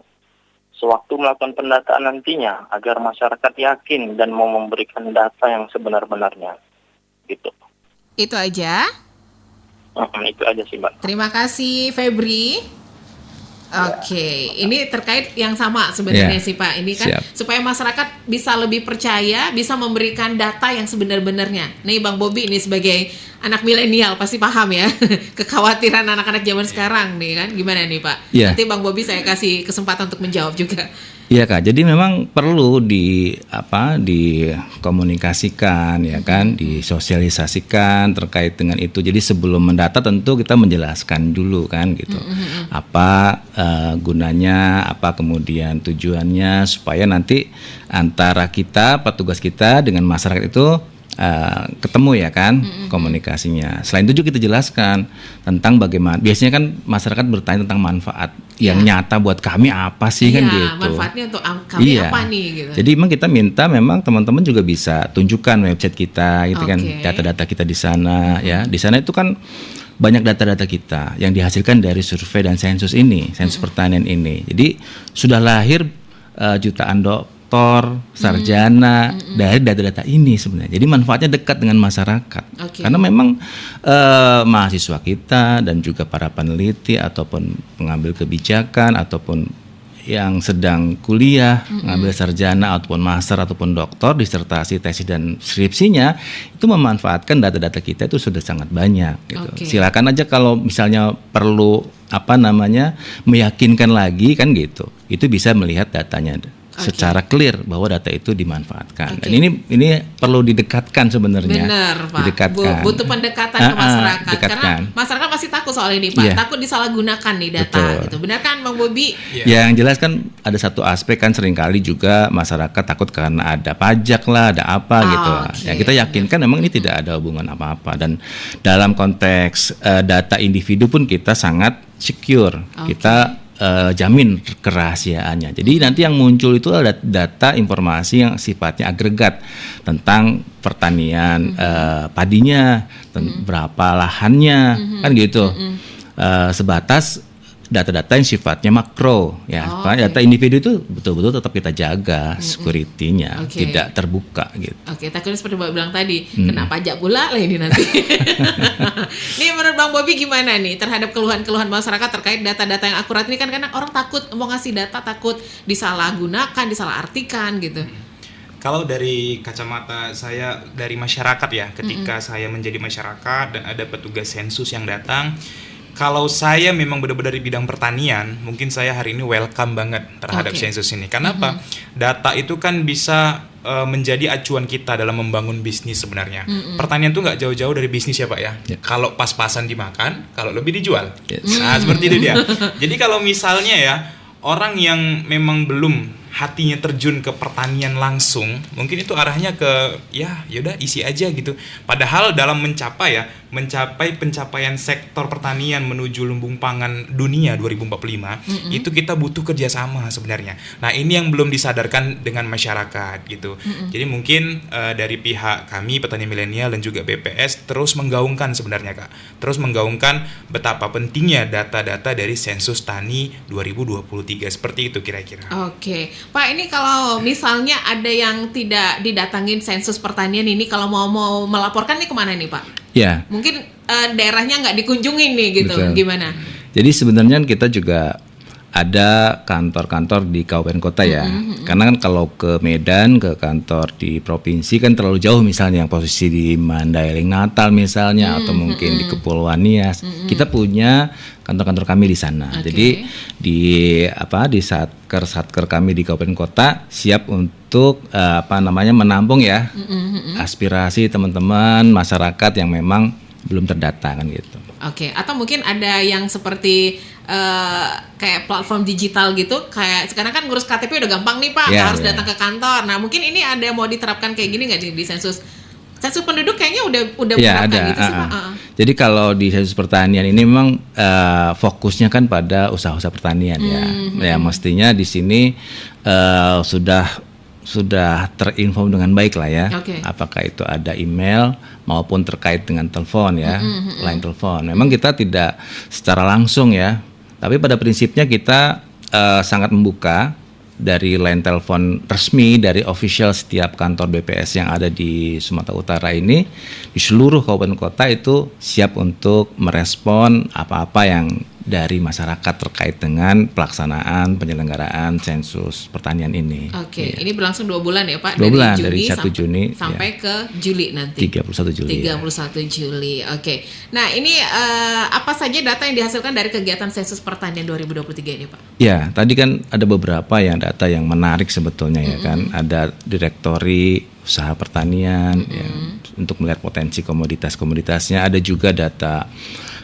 S6: sewaktu melakukan pendataan nantinya agar masyarakat yakin dan mau memberikan data yang sebenar-benarnya. Gitu.
S1: Itu aja.
S6: Itu aja sih Mbak.
S1: Terima kasih Febri. Oke, ini terkait yang sama sebenarnya
S2: Ya,
S1: sih Pak. Ini kan
S2: siap.
S1: supaya masyarakat bisa lebih percaya, bisa memberikan data yang sebenar-benarnya. Nih Bang Bobi ini sebagai anak milenial pasti paham ya kekhawatiran anak-anak zaman sekarang nih kan. Gimana nih Pak?
S2: Ya.
S1: Nanti Bang Bobi saya kasih kesempatan untuk menjawab juga.
S2: Iya Kak, jadi memang perlu dikomunikasikan ya kan, disosialisasikan terkait dengan itu. Jadi sebelum mendata tentu kita menjelaskan dulu kan gitu. Apa gunanya, apa kemudian tujuannya supaya nanti antara kita, petugas kita dengan masyarakat itu ketemu ya kan komunikasinya. Selain itu juga kita jelaskan tentang bagaimana. Biasanya kan masyarakat bertanya tentang manfaat yang nyata buat kami apa sih kan
S1: Iya,
S2: gitu.
S1: manfaatnya untuk kami
S2: Iya.
S1: apa nih gitu.
S2: Jadi memang kita minta memang teman-teman juga bisa tunjukkan website kita gitu kan,
S1: Oke.
S2: data-data kita di sana ya. Di sana itu kan banyak data-data kita yang dihasilkan dari survei dan sensus ini, sensus pertanian ini. Jadi sudah lahir jutaan dokter, sarjana dari data-data ini sebenarnya. Jadi manfaatnya dekat dengan masyarakat.
S1: Oke.
S2: Karena memang mahasiswa kita dan juga para peneliti ataupun pengambil kebijakan ataupun yang sedang kuliah, mengambil sarjana ataupun master ataupun doktor, disertasi, tesis dan skripsinya itu memanfaatkan data-data kita itu sudah sangat banyak gitu.
S1: Oke.
S2: Silakan aja kalau misalnya perlu meyakinkan lagi kan gitu. Itu bisa melihat datanya secara clear bahwa data itu dimanfaatkan.
S1: Oke.
S2: Dan ini perlu didekatkan sebenarnya.
S1: Benar Pak,
S2: Didekatkan.
S1: butuh pendekatan ke masyarakat.
S2: dekatkan.
S1: Karena masyarakat pasti takut soal ini Pak,
S2: Iya.
S1: takut disalahgunakan nih data
S2: Betul.
S1: gitu. Benar kan Bang Bobi?
S2: Yang jelas kan ada satu aspek kan seringkali juga masyarakat takut karena ada pajak lah, ada apa gitu.
S1: Oke.
S2: Ya kita yakinkan memang ini tidak ada hubungan apa-apa, dan dalam konteks data individu pun kita sangat secure.
S1: Oke.
S2: Kita jamin kerahasiaannya. Jadi nanti yang muncul itu adalah data informasi yang sifatnya agregat tentang pertanian, padinya, berapa lahannya, kan gitu. Sebatas data-data yang sifatnya makro ya.
S1: Oh,
S2: Karena
S1: oke.
S2: data individu itu betul-betul tetap kita jaga security-nya,
S1: Oke.
S2: tidak terbuka gitu.
S1: Oke, takutnya seperti Bapak bilang tadi, kena pajak pula lah ini nanti. Nih menurut Bang Bobi gimana nih terhadap keluhan-keluhan masyarakat terkait data-data yang akurat ini, kan karena orang takut mau ngasih data, takut disalahgunakan, disalahartikan gitu.
S3: Kalau dari kacamata saya dari masyarakat ya, ketika saya menjadi masyarakat dan ada petugas sensus yang datang, kalau saya memang benar-benar di bidang pertanian, mungkin saya hari ini welcome banget terhadap
S1: Oke.
S3: sensus ini. Karena apa? Data itu kan bisa menjadi acuan kita dalam membangun bisnis sebenarnya. Pertanian tuh nggak jauh-jauh dari bisnis ya Pak ya.
S2: Ya.
S3: Kalau pas-pasan dimakan, kalau lebih dijual.
S2: Yes.
S3: Nah seperti itu dia. Jadi kalau misalnya ya, orang yang memang belum hatinya terjun ke pertanian langsung, mungkin itu arahnya ke yaudah isi aja gitu. Padahal dalam mencapai pencapaian sektor pertanian menuju lumbung pangan dunia 2045, itu kita butuh kerjasama sebenarnya. Nah ini yang belum disadarkan dengan masyarakat gitu. Jadi mungkin dari pihak kami petani milenial dan juga BPS terus menggaungkan sebenarnya Kak, terus menggaungkan betapa pentingnya data-data dari sensus tani 2023 seperti itu kira-kira.
S1: Oke, Pak, ini kalau misalnya ada yang tidak didatangin sensus pertanian ini, kalau mau melaporkan nih kemana nih Pak?
S2: Ya.
S1: Mungkin daerahnya nggak dikunjungin nih gitu,
S2: Betul.
S1: gimana?
S2: Jadi sebenarnya kita juga ada kantor-kantor di kabupaten kota ya. Karena kan kalau ke Medan, ke kantor di provinsi kan terlalu jauh, misalnya yang posisi di Mandailing Natal misalnya, atau mungkin di Kepulauan Nias. Kita punya kantor-kantor kami di sana. Jadi di satker kami di kabupaten kota siap untuk menampung ya aspirasi teman-teman masyarakat yang memang belum terdata kan gitu.
S1: Oke, atau mungkin ada yang seperti kayak platform digital gitu, kayak sekarang kan ngurus KTP udah gampang nih Pak, nggak harus datang ke kantor. Nah mungkin ini ada mau diterapkan kayak gini nggak di sensus penduduk kayaknya udah
S2: Ya,
S1: menerapkan
S2: ada.
S1: gitu sih Pak.
S2: Jadi kalau di sensus pertanian ini memang fokusnya kan pada usaha-usaha pertanian ya mestinya di sini sudah terinform dengan baik lah ya. Apakah itu ada email maupun terkait dengan telepon ya, line telepon. Memang kita tidak secara langsung ya, tapi pada prinsipnya kita sangat membuka dari line telepon resmi dari official setiap kantor BPS yang ada di Sumatera Utara ini, di seluruh kabupaten kota itu siap untuk merespon apa-apa yang dari masyarakat terkait dengan pelaksanaan penyelenggaraan sensus pertanian ini.
S1: Oke, ini berlangsung 2 bulan ya Pak?
S2: 2 bulan,
S1: Juni
S2: dari 1 Juni
S1: sampai ke Juli nanti.
S2: 31 Juli.
S1: 31 Juli. Oke. Nah, ini apa saja data yang dihasilkan dari kegiatan sensus pertanian 2023 ini Pak? Ya,
S2: tadi kan ada beberapa data yang menarik sebetulnya ya kan. Ada direktori usaha pertanian ya, untuk melihat potensi komoditasnya. Ada juga data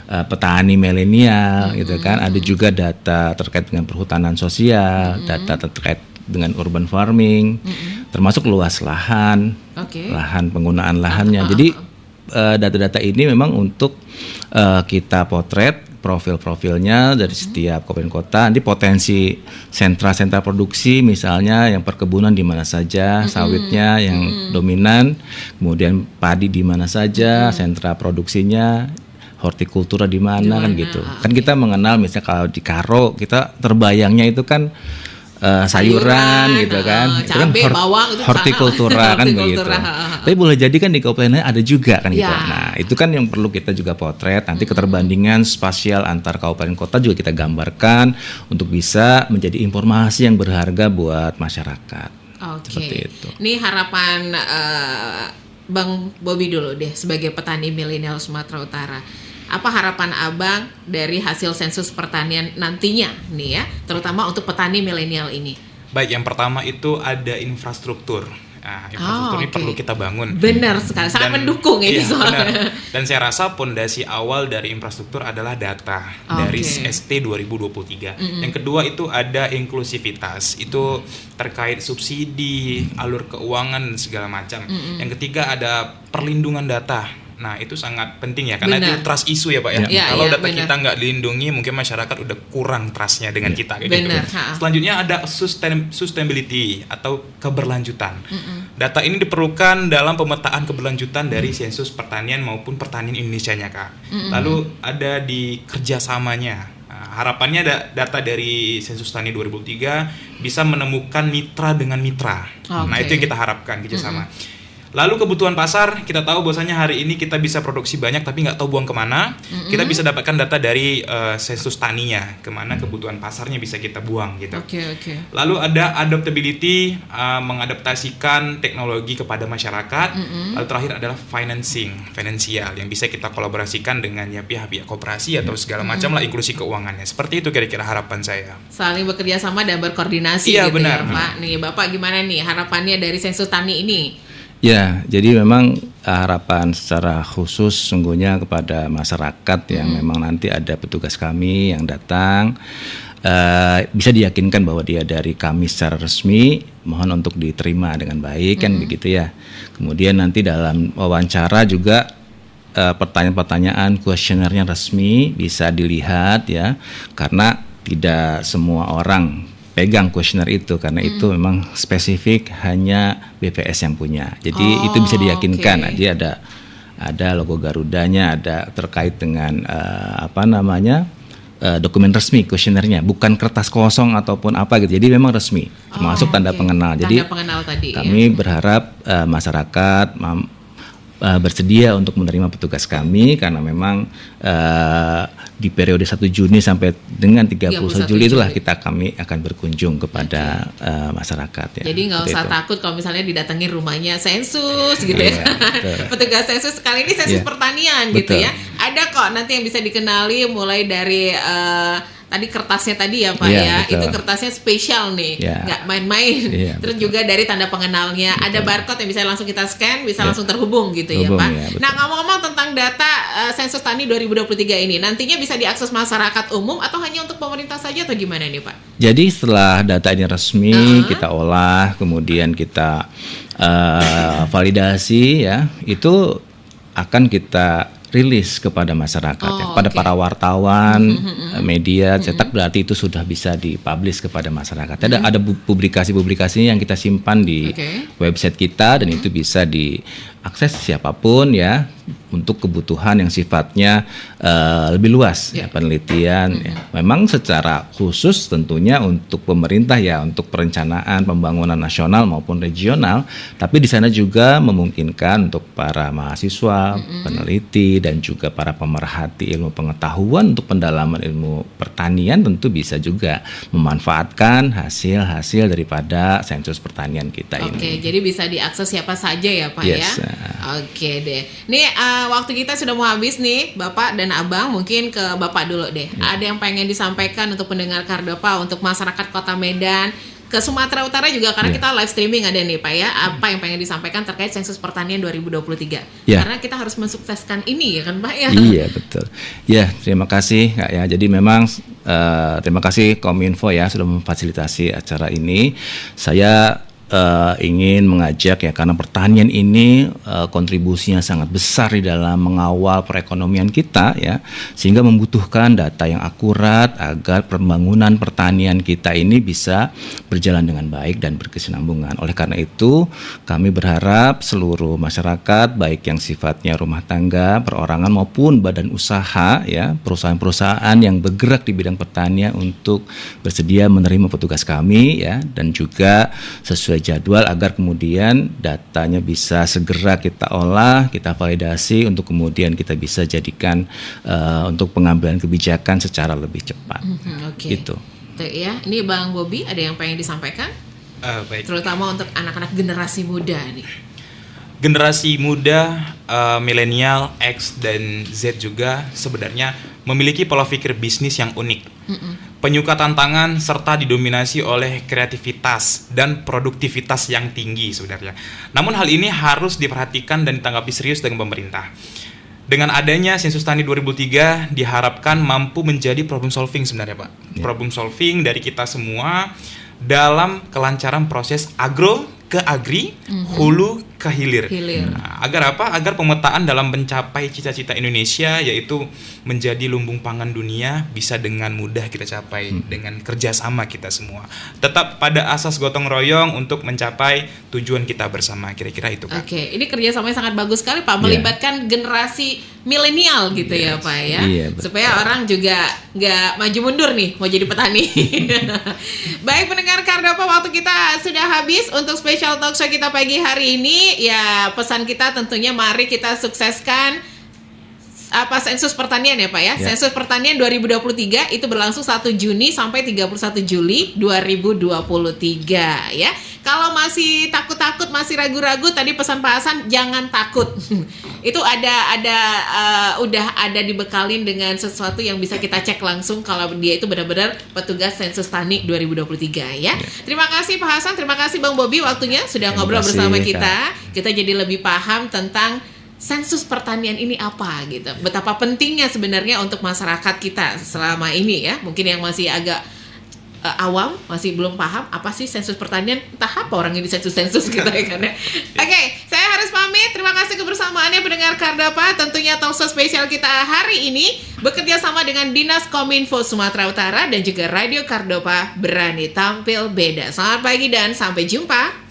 S2: petani milenial gitu kan, ada juga data terkait dengan perhutanan sosial, data terkait dengan urban farming, termasuk luas lahan, lahan penggunaan lahannya. Jadi data-data ini memang untuk kita potret profil-profilnya dari setiap kabupaten kota. Nanti potensi sentra-sentra produksi misalnya yang perkebunan di mana saja, sawitnya yang dominan, kemudian padi di mana saja, sentra produksinya, hortikultura di mana kan gitu. Kan kita mengenal misalnya kalau di Karo kita terbayangnya itu kan sayuran gitu kan.
S1: Cabai,
S2: itu kan
S1: bawang itu
S2: hortikultura kan begitu. Tapi boleh jadi kan di kabupaten lain ada juga kan gitu. Nah, itu kan yang perlu kita juga potret. Nanti keterbandingan spasial antar kabupaten kota juga kita gambarkan untuk bisa menjadi informasi yang berharga buat masyarakat. Seperti itu.
S1: Ini harapan Bang Bobby dulu deh sebagai petani milenial Sumatera Utara. Apa harapan Abang dari hasil sensus pertanian nantinya nih ya, terutama untuk petani milenial ini?
S3: Baik, yang pertama itu ada infrastruktur. Nah, infrastruktur ini perlu kita bangun.
S1: Benar sekali, sangat mendukung ini soalnya.
S3: Benar. Dan saya rasa pondasi awal dari infrastruktur adalah data dari ST 2023. Yang kedua itu ada inklusivitas, itu terkait subsidi, alur keuangan dan segala macam. Yang ketiga ada perlindungan data. Nah itu sangat penting ya, karena itu trust issue ya Pak ya. Kalau data kita nggak dilindungi, mungkin masyarakat udah kurang trustnya dengan kita kayak gitu. Selanjutnya ada sustainability atau keberlanjutan. Data ini diperlukan dalam pemetaan keberlanjutan dari sensus pertanian maupun pertanian Indonesianya Kak. Lalu ada di kerjasamanya. Harapannya data dari sensus tani 2003 bisa menemukan mitra dengan mitra. Nah itu yang kita harapkan, kerjasama. Lalu kebutuhan pasar, kita tahu bahwasanya hari ini kita bisa produksi banyak tapi nggak tahu buang kemana. Kita bisa dapatkan data dari sensus taninya, kemana kebutuhan pasarnya bisa kita buang gitu. Lalu ada adaptability, mengadaptasikan teknologi kepada masyarakat. Lalu terakhir adalah finansial yang bisa kita kolaborasikan dengan ya pihak-pihak koperasi atau segala macam lah, inklusi keuangannya. Seperti itu kira-kira harapan saya.
S1: Saling bekerja sama dan berkoordinasi gitu
S3: benar.
S1: Ya Pak. Nih Bapak gimana nih harapannya dari sensus tani ini?
S2: Ya, jadi memang harapan secara khusus sungguhnya kepada masyarakat yang memang nanti ada petugas kami yang datang, bisa diyakinkan bahwa dia dari kami secara resmi, mohon untuk diterima dengan baik kan begitu ya. Kemudian nanti dalam wawancara juga pertanyaan-pertanyaan kuesionernya resmi bisa dilihat ya, karena tidak semua orang pegang kuesioner itu karena itu memang spesifik hanya BPS yang punya. Jadi itu bisa diyakinkan. Jadi ada logo Garudanya, ada terkait dengan dokumen resmi kuesionernya, bukan kertas kosong ataupun apa gitu. Jadi memang resmi, termasuk tanda pengenal. Jadi
S1: tanda pengenal tadi,
S2: kami berharap masyarakat bersedia untuk menerima petugas kami karena memang di periode 1 Juni sampai dengan 31 Juli itulah kami akan berkunjung kepada masyarakat ya.
S1: Jadi nggak usah takut kalau misalnya didatengin rumahnya sensus gitu ya. Petugas sensus kali ini sensus pertanian gitu ya. Ada kok nanti yang bisa dikenali mulai dari tadi kertasnya tadi ya Pak ya, itu kertasnya spesial nih, nggak main-main. Terus juga dari tanda pengenalnya, ada barcode yang bisa langsung kita scan, bisa langsung terhubung gitu ya Pak. Nah ngomong-ngomong tentang data sensus tani 2023 ini, nantinya bisa diakses masyarakat umum atau hanya untuk pemerintah saja atau gimana nih Pak?
S2: Jadi setelah data ini resmi, kita olah, kemudian kita validasi ya, itu akan kita rilis kepada masyarakat ya, pada para wartawan, media cetak, berarti itu sudah bisa dipublish kepada masyarakat. Ada publikasi-publikasi yang kita simpan di website kita dan itu bisa diakses siapapun ya untuk kebutuhan yang sifatnya lebih luas ya, penelitian ya. Memang secara khusus tentunya untuk pemerintah ya, untuk perencanaan pembangunan nasional maupun regional, tapi di sana juga memungkinkan untuk para mahasiswa, peneliti dan juga para pemerhati ilmu pengetahuan untuk pendalaman ilmu pertanian tentu bisa juga memanfaatkan hasil-hasil daripada sensus pertanian kita ini.
S1: Oke, jadi bisa diakses siapa saja ya Pak ya. Oke deh. Nih waktu kita sudah mau habis nih, Bapak dan Abang, mungkin ke Bapak dulu deh. Ada yang pengen disampaikan untuk pendengar Kardopa, untuk masyarakat Kota Medan, ke Sumatera Utara juga karena kita live streaming ada nih Pak ya. Apa yang pengen disampaikan terkait sensus pertanian 2023? Karena kita harus mensukseskan ini ya kan Pak ya.
S2: Iya betul. Ya terima kasih Kak ya. Jadi memang terima kasih Kominfo ya sudah memfasilitasi acara ini. Saya ingin mengajak ya, karena pertanian ini kontribusinya sangat besar di dalam mengawal perekonomian kita ya, sehingga membutuhkan data yang akurat agar pembangunan pertanian kita ini bisa berjalan dengan baik dan berkesinambungan. Oleh karena itu kami berharap seluruh masyarakat baik yang sifatnya rumah tangga, perorangan maupun badan usaha ya, perusahaan-perusahaan yang bergerak di bidang pertanian untuk bersedia menerima petugas kami ya, dan juga sesuai jadwal agar kemudian datanya bisa segera kita olah, kita validasi untuk kemudian kita bisa jadikan untuk pengambilan kebijakan secara lebih cepat. Gitu.
S1: Ya, ini Bang Bobi ada yang pengen disampaikan?
S3: Baik.
S1: Terutama untuk anak-anak generasi muda nih.
S3: Generasi muda, milenial, X dan Z juga sebenarnya memiliki pola pikir bisnis yang unik. Penyuka tantangan serta didominasi oleh kreativitas dan produktivitas yang tinggi sebenarnya. Namun hal ini harus diperhatikan dan ditanggapi serius dengan pemerintah. Dengan adanya sensus tani 2003 diharapkan mampu menjadi problem solving sebenarnya Pak. Problem solving dari kita semua dalam kelancaran proses agro ke agri, hulu ke hilir. Nah, agar apa? Agar pemetaan dalam mencapai cita-cita Indonesia, yaitu menjadi lumbung pangan dunia, bisa dengan mudah kita capai dengan kerjasama kita semua. Tetap pada asas gotong royong untuk mencapai tujuan kita bersama. Kira-kira itu Pak.
S1: Oke, ini kerjasamanya sangat bagus sekali Pak, melibatkan generasi milenial gitu ya Pak ya, supaya orang juga nggak maju mundur nih mau jadi petani. Baik pendengar Kardopa, waktu kita sudah habis untuk special talk show kita pagi hari ini. Ya pesan kita tentunya mari kita sukseskan sensus pertanian ya Pak ya. Sensus pertanian 2023 itu berlangsung 1 Juni sampai 31 Juli 2023 ya. Kalau masih takut-takut, masih ragu-ragu, tadi pesan Pak Hasan jangan takut. Itu udah ada dibekalin dengan sesuatu yang bisa kita cek langsung kalau dia itu benar-benar petugas sensus tani 2023 ya. Terima kasih Pak Hasan, terima kasih Bang Bobi waktunya sudah ngobrol bersama kita. Kita jadi lebih paham tentang sensus pertanian ini apa gitu. Betapa pentingnya sebenarnya untuk masyarakat kita selama ini ya. Mungkin yang masih agak awam, masih belum paham apa sih sensus pertanian, entah apa orang ini sensus gitu ya kan ya. Oke, saya harus pamit. Terima kasih kebersamaannya pendengar Kardapa. Tentunya talkshow spesial kita hari ini bekerja sama dengan Dinas Kominfo Sumatera Utara dan juga Radio Kardapa berani tampil beda. Selamat pagi dan sampai jumpa.